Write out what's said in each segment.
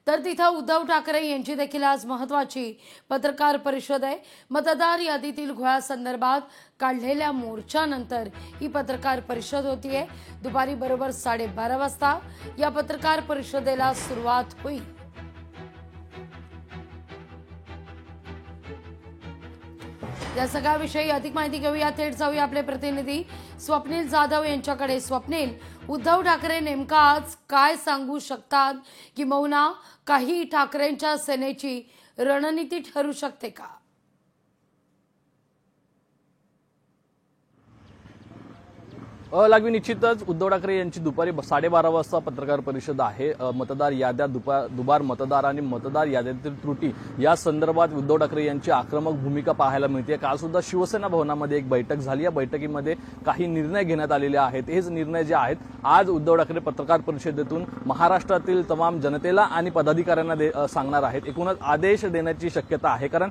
तर तिथं उद्धव ठाकरे यांची देखील आज महत्त्वाची पत्रकार परिषद आहे। मतदार यादीतील घोळासंदर्भात काढलेल्या मोर्चानंतर ही पत्रकार परिषद होतीये। दुपारी बरोबर 12:30 वाजता या पत्रकार परिषदेला सुरुवात होईल। या सगळ्याविषयी अधिक माहिती घेऊया, थेट जाऊया आपले प्रतिनिधी स्वप्नील जाधव यांच्याकडे। स्वप्नील, उद्धव ठाकरे नेमका आज काय सांगू शकतात, किंवा काही ठाकरेंच्या सेनेची रणनीती ठरू शकते का? लागवी निश्चितच उद्धव ठाकरे यांची दुपारी 12:30 वाजता पत्रकार परिषद आहे। मतदार याद्या दुबार मतदार आणि मतदार याद्यातील त्रुटी या संदर्भात उद्धव ठाकरे यांची आक्रमक भूमिका पाहायला मिळते। काल सुद्धा शिवसेना भवनामध्ये एक बैठक झाली, या बैठकीमध्ये काही निर्णय घेण्यात आलेले आहेत। हेच निर्णय जे आहेत आज उद्धव ठाकरे पत्रकार परिषदेतून महाराष्ट्रातील तमाम जनतेला आणि पदाधिकाऱ्यांना सांगणार आहेत। एकूणच आदेश देण्याची शक्यता आहे, कारण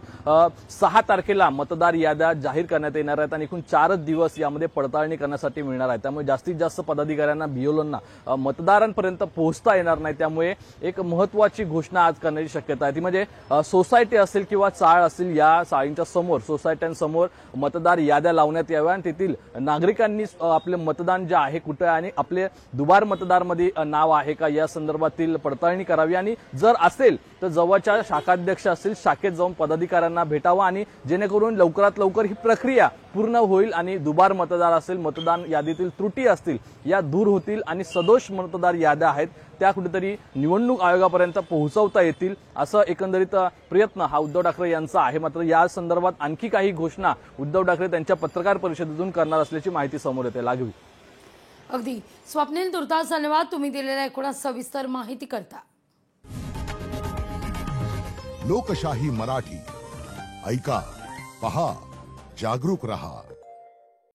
6 तारखेला मतदार याद्या जाहीर करण्यात येणार आहेत आणि एकूण 4 दिवस यामध्ये पडताळणी करण्यासाठी मिळणार आहे। त्यामुळे जास्तीत जास्त पदाधिकाऱ्यांना बीएलओंना मतदारांपर्यंत पोहोचता येणार नाही। त्यामुळे एक महत्त्वाची घोषणा आज करण्याची शक्यता आहे, ती म्हणजे सोसायटी असेल किंवा चाळ असेल, या चाळींच्या समोर सोसायट्यांसमोर मतदार याद्या लावण्यात याव्या आणि तेथील नागरिकांनी आपले मतदान जे आहे कुठे आणि आपले दुबार मतदारमध्ये नाव आहे का या संदर्भातील पडताळणी करावी आणि जर असेल तर जवळच्या शाखाध्यक्ष असतील शाखेत जाऊन पदाधिकाऱ्यांना भेटावं आणि जेणेकरून लवकरात लवकर ही प्रक्रिया पूर्ण होईल आणि दुबार मतदार असेल, मतदान यादीतील त्रुटी असतील या दूर होतील आणि सदोष मतदार याद्या आहेत त्या कुठेतरी निवडणूक आयोगापर्यंत पोहोचवता येतील, असं एकंदरीत प्रयत्न हा उद्धव ठाकरे यांचा आहे। मात्र या संदर्भात आणखी काही घोषणा उद्धव ठाकरे त्यांच्या पत्रकार परिषदेतून करणार असल्याची माहिती समोर येते। लागवी अगदी स्वप्नील, तुर्तास धन्यवाद तुम्ही दिलेल्या एकूण सविस्तर माहिती करता। लोकशाही मराठी ऐका, पहा, जागरूक रहा।